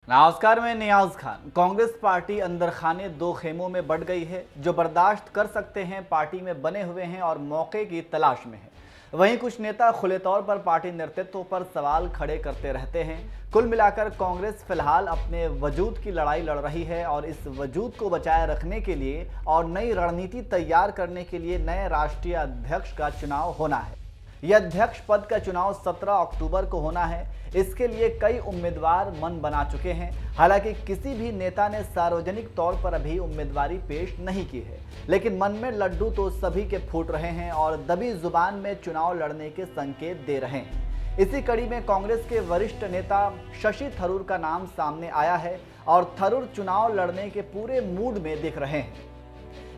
नमस्कार, मैं नियाज खान। कांग्रेस पार्टी अंदर खाने दो खेमों में बढ़ गई है। जो बर्दाश्त कर सकते हैं पार्टी में बने हुए हैं और मौके की तलाश में है। वहीं कुछ नेता खुले तौर पर पार्टी नेतृत्व पर सवाल खड़े करते रहते हैं। कुल मिलाकर कांग्रेस फिलहाल अपने वजूद की लड़ाई लड़ रही है और इस वजूद को बचाए रखने के लिए और नई रणनीति तैयार करने के लिए नए राष्ट्रीय अध्यक्ष का चुनाव होना है। यह अध्यक्ष पद का चुनाव 17 अक्टूबर को होना है। इसके लिए कई उम्मीदवार मन बना चुके हैं। हालांकि किसी भी नेता ने सार्वजनिक तौर पर अभी उम्मीदवारी पेश नहीं की है, लेकिन मन में लड्डू तो सभी के फूट रहे हैं और दबी जुबान में चुनाव लड़ने के संकेत दे रहे हैं। इसी कड़ी में कांग्रेस के वरिष्ठ नेता शशि थरूर का नाम सामने आया है और थरूर चुनाव लड़ने के पूरे मूड में दिख रहे हैं।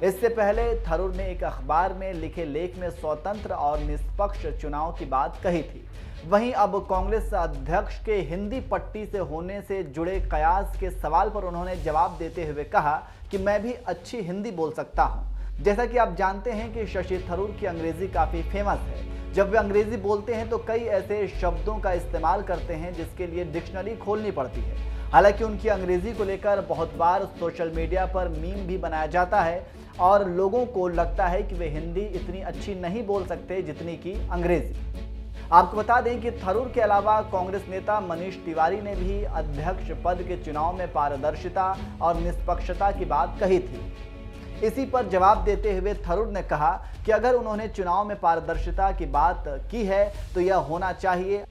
इससे पहले थरूर ने एक अखबार में लिखे लेख में स्वतंत्र और निष्पक्ष चुनाव की बात कही थी। वहीं अब कांग्रेस अध्यक्ष के हिंदी पट्टी से होने से जुड़े कयास के सवाल पर उन्होंने जवाब देते हुए कहा कि मैं भी अच्छी हिंदी बोल सकता हूं। जैसा कि आप जानते हैं कि शशि थरूर की अंग्रेजी काफी फेमस है। जब वे अंग्रेजी बोलते हैं तो कई ऐसे शब्दों का इस्तेमाल करते हैं जिसके लिए डिक्शनरी खोलनी पड़ती है। हालांकि उनकी अंग्रेजी को लेकर बहुत बार सोशल मीडिया पर मीम भी बनाया जाता है और लोगों को लगता है कि वे हिंदी इतनी अच्छी नहीं बोल सकते जितनी कि अंग्रेजी। आपको बता दें कि थरूर के अलावा कांग्रेस नेता मनीष तिवारी ने भी अध्यक्ष पद के चुनाव में पारदर्शिता और निष्पक्षता की बात कही थी। इसी पर जवाब देते हुए थरूर ने कहा कि अगर उन्होंने चुनाव में पारदर्शिता की बात की है तो यह होना चाहिए।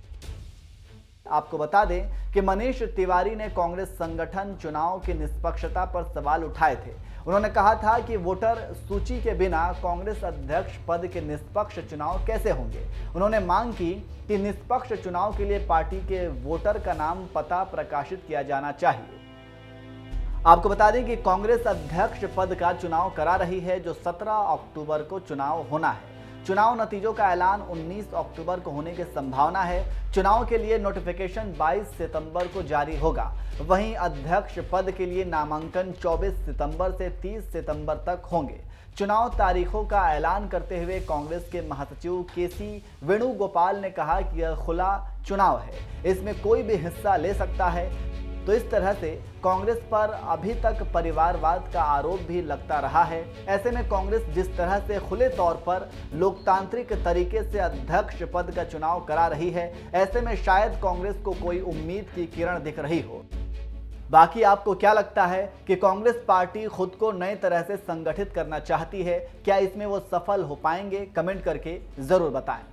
आपको बता दें कि मनीष तिवारी ने कांग्रेस संगठन चुनाव की निष्पक्षता पर सवाल उठाए थे। उन्होंने कहा था कि वोटर सूची के बिना कांग्रेस अध्यक्ष पद के निष्पक्ष चुनाव कैसे होंगे। उन्होंने मांग की कि निष्पक्ष चुनाव के लिए पार्टी के वोटर का नाम पता प्रकाशित किया जाना चाहिए। आपको बता दें कि कांग्रेस अध्यक्ष पद का चुनाव करा रही है, जो 17 अक्टूबर को चुनाव होना है। चुनाव नतीजों का ऐलान 19 अक्टूबर को होने की संभावना है। चुनाव के लिए नोटिफिकेशन 22 सितंबर को जारी होगा। वहीं अध्यक्ष पद के लिए नामांकन 24 सितंबर से 30 सितंबर तक होंगे। चुनाव तारीखों का ऐलान करते हुए कांग्रेस के महासचिव केसी वेणुगोपाल ने कहा कि यह खुला चुनाव है, इसमें कोई भी हिस्सा ले सकता है। तो इस तरह से कांग्रेस पर अभी तक परिवारवाद का आरोप भी लगता रहा है। ऐसे में कांग्रेस जिस तरह से खुले तौर पर लोकतांत्रिक तरीके से अध्यक्ष पद का चुनाव करा रही है, ऐसे में शायद कांग्रेस को कोई उम्मीद की किरण दिख रही हो। बाकी आपको क्या लगता है कि कांग्रेस पार्टी खुद को नए तरह से संगठित करना चाहती है? क्या इसमें वो सफल हो पाएंगे? कमेंट करके जरूर बताएं।